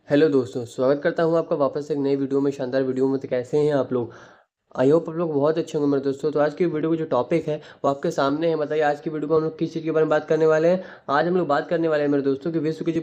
Hello दोस्तों, स्वागत करता हूँ आपका वापस एक नई वीडियो में, शानदार वीडियो में। तो कैसे हैं आप लोग? आई होप आप लोग बहुत अच्छे होंगे मेरे दोस्तों। तो आज की वीडियो का जो टॉपिक है वो आपके सामने है। बताइए आज की वीडियो में हम लोग किस चीज़ के बारे में बात करने वाले हैं। आज हम लोग बात करने वाले हैं मेरे दोस्तों कि विश्व के जो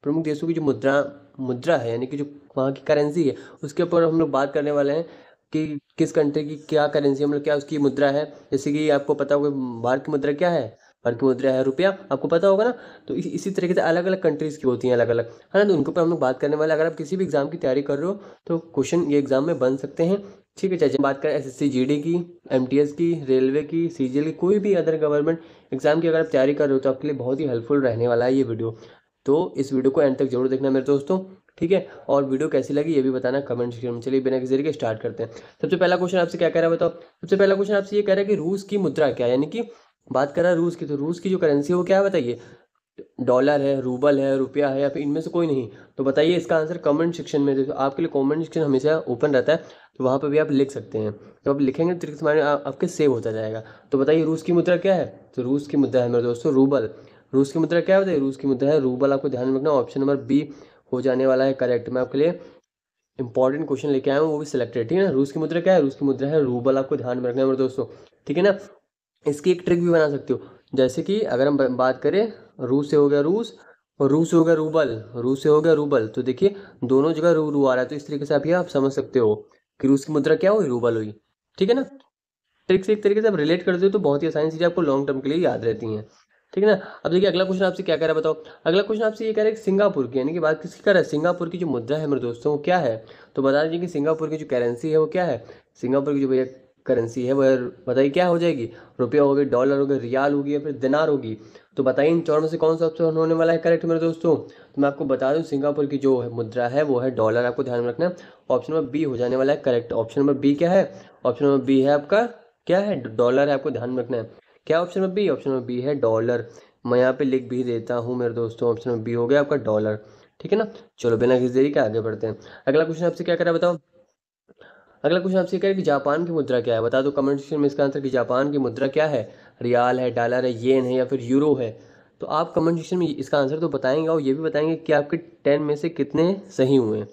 प्रमुख देशों की जो मुद्रा मुद्रा है, यानी कि जो वहाँ की करेंसी है, उसके ऊपर हम लोग बात करने वाले हैं कि किस कंट्री की क्या करेंसी, मतलब क्या उसकी मुद्रा है। जैसे कि आपको पता होगा भारत की मुद्रा क्या है। भारत की मुद्रा है रुपया, आपको पता होगा ना। तो इसी तरीके से अलग अलग कंट्रीज़ की होती हैं, अलग अलग, है ना। तो उनके ऊपर हम लोग बात करने वाले हैं। अगर आप किसी भी एग्जाम की तैयारी कर रहे हो तो क्वेश्चन ये एग्जाम में बन सकते हैं। ठीक है, चाहे बात करें एसएससी जीडी की, एमटीएस की, रेलवे की, सीजीएल की, कोई भी अदर गवर्नमेंट एग्जाम की अगर आप तैयारी कर रहे हो तो आपके लिए बहुत ही हेल्पफुल रहने वाला है ये वीडियो। तो इस वीडियो को एंड तक जरूर देखना मेरे दोस्तों। ठीक है, और वीडियो कैसी लगी ये भी बताना कमेंट सेक्शन में। चलिए बिना किसी देरी के स्टार्ट करते हैं। सबसे पहला क्वेश्चन आपसे क्या कह रहा है बताओ। सबसे पहला क्वेश्चन आपसे ये कह रहा है कि रूस की मुद्रा क्या है, यानी कि बात कर रहा है रूस की। तो रूस की जो करेंसी है वो क्या है बताइए। डॉलर है, रूबल है, रुपया है, या फिर इनमें से कोई नहीं। तो बताइए इसका आंसर कमेंट सेक्शन में। देखो आपके लिए कमेंट सेक्शन हमेशा ओपन रहता है, तो वहाँ पर भी आप लिख सकते हैं। तो आप लिखेंगे तो तरीके से आपके सेव होता जाएगा। तो बताइए रूस की मुद्रा क्या है। तो रूस की मुद्रा है मेरे दोस्तों रूबल। रूस की मुद्रा क्या है बताइए। रूस की मुद्रा है रूबल। आपको ध्यान में रखना, ऑप्शन नंबर बी हो जाने वाला है करेक्ट। मैं आपके लिए इंपॉर्टेंट क्वेश्चन लेके आया हूँ, वो भी सिलेक्टेड। ठीक है ना। रूस की मुद्रा क्या है। रूस की मुद्रा है रूबल। आपको ध्यान में रखना है मेरे दोस्तों। ठीक है ना। इसकी एक ट्रिक भी बना सकते हो। जैसे कि अगर हम बात करें, रूस से हो गया रूस, और रूस से हो गया रूबल, रूस से हो गया रूबल, तो देखिए दोनों जगह रू रू आ रहा है। तो इस तरीके से आप समझ सकते हो कि रूस की मुद्रा क्या हुई, रूबल हुई। ठीक है ना। ट्रिक से एक तरीके से आप रिलेट करते हो तो बहुत ही आसानी चीजें आपको लॉन्ग टर्म के लिए याद रहती हैं। ठीक है ना। अब देखिए अगला क्वेश्चन आपसे क्या कह रहा है बताओ। अगला क्वेश्चन आपसे ये कह रहा है कि सिंगापुर की, यानी कि बात किसकी कर रहा है, सिंगापुर की जो मुद्रा है मेरे दोस्तों वो क्या है। तो बता दीजिए कि सिंगापुर की जो करेंसी है वो क्या है। सिंगापुर की जो भैया करेंसी है वह बताइए क्या हो जाएगी। रुपया होगी, डॉलर होगी, रियाल होगी, या फिर दिनार होगी। तो बताइए इन चारों में से कौन सा ऑप्शन होने वाला है करेक्ट मेरे दोस्तों। तो मैं आपको बता दूं सिंगापुर की जो मुद्रा है वो है डॉलर। आपको ध्यान में रखना है, ऑप्शन नंबर बी हो जाने वाला है करेक्ट। ऑप्शन नंबर बी क्या है। ऑप्शन नंबर बी है आपका क्या है, डॉलर है। आपको ध्यान में रखना है क्या, option number B. Option number B है डॉलर। मैं यहाँ पे लिख भी देता हूँ मेरे दोस्तों, ऑप्शन नंबर बी हो गया आपका डॉलर। ठीक है ना। चलो बिना किसी देरी के आगे बढ़ते हैं। अगला क्वेश्चन आपसे क्या करा बताओ। अगला क्वेश्चन आपसे कह रहा है कि जापान की मुद्रा क्या है। बता दो कमेंट सेक्शन में इसका आंसर कि जापान की मुद्रा क्या है। रियाल है, डॉलर है, येन है, या फिर यूरो है। तो आप कमेंट सेक्शन में इसका आंसर तो बताएंगे, और ये भी बताएंगे कि आपके 10 में से कितने सही हुए हैं।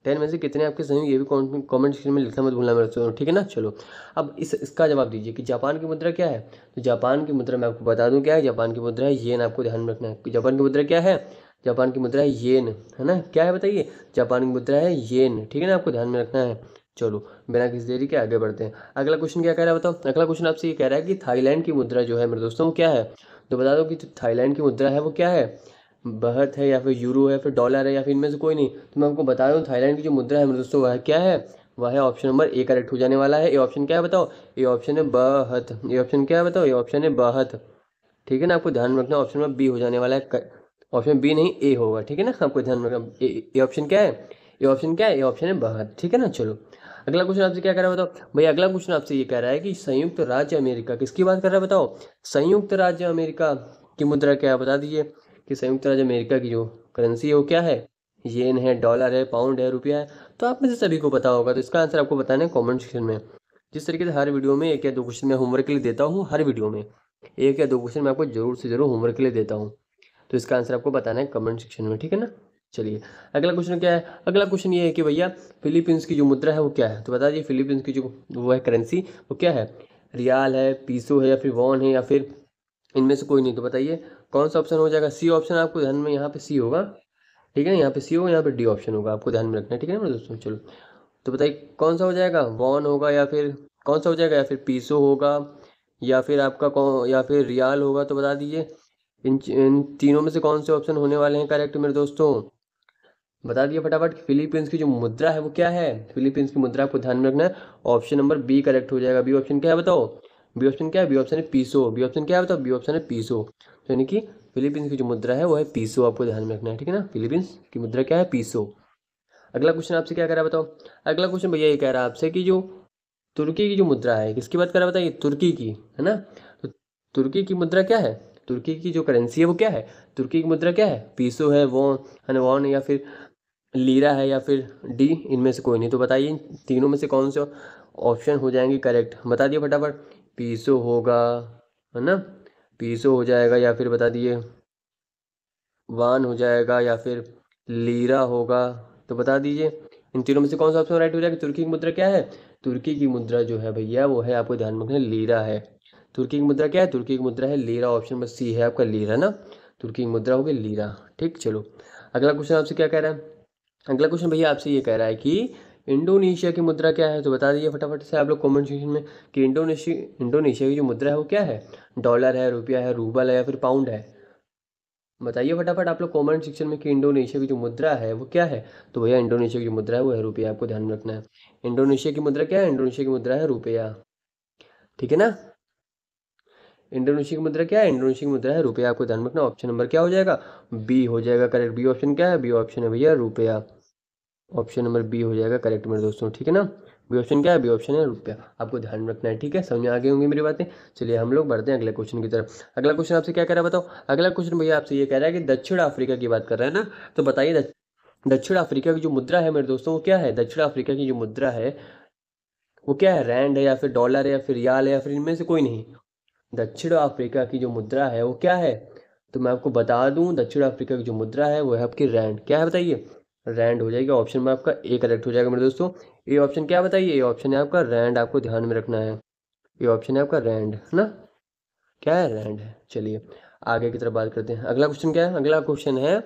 10 में से कितने आपके सही हुए ये भी कमेंट सेक्शन में लिखना मत भूलना मेरे दोस्तों। ठीक है ना। चलो अब इसका जवाब दीजिए कि जापान की मुद्रा क्या है। तो जापान की मुद्रा मैं आपको बता दूं क्या है। जापान की मुद्रा है येन। आपको ध्यान में रखना है कि जापान की मुद्रा क्या है। जापान की मुद्रा है येन, है ना। क्या है बताइए, जापान की मुद्रा है येन। ठीक है ना, आपको ध्यान में रखना है। चलो बिना किसी देरी के आगे बढ़ते हैं। अगला क्वेश्चन क्या कह रहा है बताओ। अगला क्वेश्चन आपसे ये कह रहा है कि थाईलैंड की मुद्रा जो है मेरे दोस्तों वो क्या है। तो बता दो कि थाईलैंड की मुद्रा है वो क्या है। बहत है, या फिर यूरो है, फिर डॉलर है, या फिर इनमें से कोई नहीं। तो मैं आपको बता दूं थाईलैंड की जो मुद्रा है मेरे दोस्तों वह क्या है। वह है ऑप्शन नंबर ए करेक्ट हो जाने वाला है। ये ऑप्शन क्या है बताओ। ये ऑप्शन है बहत। ये ऑप्शन क्या है बताओ। ये ऑप्शन है बहत। ठीक है ना, आपको ध्यान में रखना ऑप्शन नंबर बी हो जाने वाला है। ऑप्शन बी नहीं ए होगा। ठीक है ना, आपको ध्यान में रखना। ये ऑप्शन क्या है। ये ऑप्शन क्या है, ये ऑप्शन है बहत। ठीक है ना। चलो अगला क्वेश्चन आपसे क्या कह रहा है बताओ भाई। अगला क्वेश्चन आपसे ये कह रहा है कि संयुक्त राज्य अमेरिका किसकी बात कर रहा है बताओ। संयुक्त राज्य अमेरिका की मुद्रा क्या है बता दीजिए कि संयुक्त राज्य अमेरिका की जो करेंसी है वो क्या है। येन है, डॉलर है, पाउंड है, रुपया है। तो आप में से सभी को पता होगा, तो इसका आंसर आपको बताना है कॉमेंट सेक्शन में। जिस तरीके से हर वीडियो में एक या दो क्वेश्चन मैं होमवर्क के लिए देता हूँ, हर वीडियो में एक या दो क्वेश्चन मैं आपको जरूर से जरूर होमवर्क के लिए देता हूँ। तो इसका आंसर आपको बताना है कमेंट सेक्शन में। ठीक है ना। चलिए अगला क्वेश्चन क्या है। अगला क्वेश्चन ये है कि भैया फिलीपींस की जो मुद्रा है वो क्या है। तो बता दीजिए फिलीपींस की जो वो है करेंसी वो क्या है। रियाल है, पीसो है, या फिर वॉन है, या फिर इनमें से कोई नहीं। तो बताइए कौन सा ऑप्शन हो जाएगा। सी ऑप्शन आपको ध्यान में, यहाँ पे सी होगा। ठीक है ना, यहाँ पे सी होगा, यहाँ पे डी ऑप्शन होगा। आपको ध्यान में रखना है। ठीक है ना मेरे दोस्तों। चलो तो बताइए कौन सा हो जाएगा, वॉन होगा, या फिर कौन सा हो जाएगा, या फिर पीसो होगा, या फिर आपका कौन, या फिर रियाल होगा। तो बता दीजिए इन तीनों में से कौन से ऑप्शन होने वाले हैं करेक्ट मेरे दोस्तों। बता दिए फटाफट कि फिलीपींस की जो मुद्रा है वो क्या है। फिलीपींस की मुद्रा आपको ध्यान में रखना है। ऑप्शन नंबर बी करेक्ट हो जाएगा। बी ऑप्शन क्या है बताओ। बी ऑप्शन क्या है, बी ऑप्शन है पीसो। बी ऑप्शन क्या है बताओ, बी ऑप्शन है पीसो। तो यानी कि फिलीपींस की जो मुद्रा है वो है पीसो। आपको ध्यान में रखना है। ठीक है ना, फिलीपींस की मुद्रा क्या है, पीसो। अगला क्वेश्चन आपसे क्या कह रहा है बताओ। अगला क्वेश्चन भैया ये कह रहा है आपसे कि जो तुर्की की जो मुद्रा है किसकी बात कर रहा है बताइए, तुर्की की, है ना। तो तुर्की की मुद्रा क्या है। तुर्की की जो करेंसी है वो क्या है। तुर्की की मुद्रा क्या है, पीसो है, वॉन है ना, वॉन, या फिर लीरा है, या फिर डी, इनमें से कोई नहीं। तो बताइए इन तीनों में से कौन से ऑप्शन हो जाएंगे करेक्ट, बता दिए फटाफट। पीसो होगा, है ना, पीसो हो जाएगा, या फिर बता दिए वान हो जाएगा, या फिर लीरा होगा। तो बता दीजिए इन तीनों में से कौन सा ऑप्शन राइट हो जाएगा। तुर्की की मुद्रा क्या है, तुर्की की मुद्रा जो है भैया वो है, आपको ध्यान में रखना, लीरा है। तुर्की की मुद्रा क्या है, तुर्की की मुद्रा है लीरा। ऑप्शन नंबर सी है आपका लीरा ना, तुर्की की मुद्रा होगी लीरा। ठीक, चलो अगला क्वेश्चन आपसे क्या कह रहा है। अगला क्वेश्चन भैया आपसे ये कह रहा है कि इंडोनेशिया की मुद्रा क्या है। तो बता दीजिए फटाफट से आप लोग कमेंट सेक्शन में कि इंडोनेशिया की जो मुद्रा है वो क्या है। डॉलर है, रुपया है, रूबल है या फिर पाउंड है। बताइए फटाफट आप लोग कमेंट सेक्शन में कि इंडोनेशिया की जो मुद्रा है वो क्या है। तो भैया इंडोनेशिया की जो मुद्रा है वो है रुपया, आपको ध्यान में रखना है। इंडोनेशिया की मुद्रा क्या है, इंडोनेशिया की मुद्रा है रुपया। ठीक है ना, इंडोनेशिया की मुद्रा क्या है, इंडोनेशिया की मुद्रा है रुपया, आपको ध्यान में रखना। ऑप्शन नंबर क्या हो जाएगा, बी हो जाएगा करेक्ट। बी ऑप्शन क्या है, बी ऑप्शन है भैया रुपया। ऑप्शन नंबर बी हो जाएगा करेक्ट मेरे दोस्तों। ठीक है ना, बी ऑप्शन क्या है, बी ऑप्शन है रुपया, आपको ध्यान में रखना है। ठीक है, समझ में आ गई होंगी मेरी बातें। चलिए हम लोग बढ़ते हैं अगले क्वेश्चन की तरफ। अगला क्वेश्चन आपसे क्या कह रहा है बताओ। अगला क्वेश्चन भैया आपसे ये कह रहा है कि दक्षिण अफ्रीका की बात कर रहा है ना। तो बताइए दक्षिण अफ्रीका की जो मुद्रा है मेरे दोस्तों वो क्या है। दक्षिण अफ्रीका की जो मुद्रा है वो क्या है, रैंड है या फिर डॉलर है या फिर रियाल है या फिर इनमें से कोई नहीं। दक्षिण अफ्रीका की जो मुद्रा है वो क्या है। तो मैं आपको बता दूं दक्षिण अफ्रीका की जो मुद्रा है वो है आपकी रैंड। क्या है बताइए, रैंड हो जाएगी। ऑप्शन में आपका ए करेक्ट हो जाएगा मेरे दोस्तों। ये ऑप्शन क्या बताइए, ये ऑप्शन है आपका रैंड, आपको ध्यान में रखना है। ये ऑप्शन है आपका रैंड है ना, क्या है, रैंड है। चलिए आगे की तरफ बात करते हैं। अगला क्वेश्चन क्या है, अगला क्वेश्चन है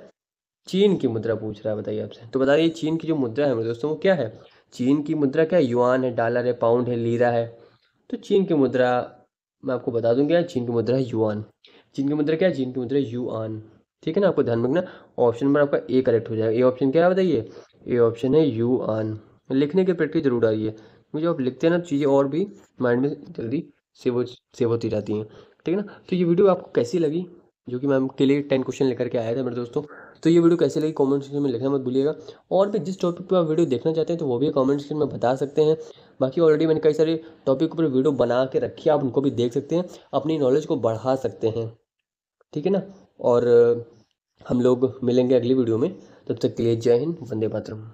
चीन की मुद्रा पूछ रहा है, बताइए आपसे। तो बता दीजिए चीन की जो मुद्रा है मेरे दोस्तों वो क्या है। चीन की मुद्रा क्या है, युआन है, डॉलर है, पाउंड है, लीरा है। तो चीन की मुद्रा मैं आपको बता दूंगा, चीन की मुद्रा है युआन। चीन की मुद्रा क्या है, चीन की मुद्रा युआन। ठीक है ना, आपको ध्यान रखना। ऑप्शन नंबर आपका ए करेक्ट हो जाएगा। ए ऑप्शन क्या है बताइए, ए ऑप्शन है युआन। लिखने की प्रैक्टिस जरूर आ रही है, मुझे आप लिखते हैं ना चीज़ें और भी माइंड में जल्दी सेव होती जाती हैं। ठीक है ना, तो ये वीडियो आपको कैसी लगी, जो कि मैं आपके लिए 10 क्वेश्चन लेकर के आया था मेरे दोस्तों। तो ये वीडियो कैसी लगी कमेंट सेक्शन में लिखना मत भूलिएगा। और भी जिस टॉपिक पर आप वीडियो देखना चाहते हैं तो वो भी कमेंट सेक्शन में बता सकते हैं। बाकी ऑलरेडी मैंने कई सारे टॉपिक पर वीडियो बना के रखी है, आप उनको भी देख सकते हैं, अपनी नॉलेज को बढ़ा सकते हैं। ठीक है ना, और हम लोग मिलेंगे अगली वीडियो में। तब तक के लिए जय हिंद, वंदे मातरम।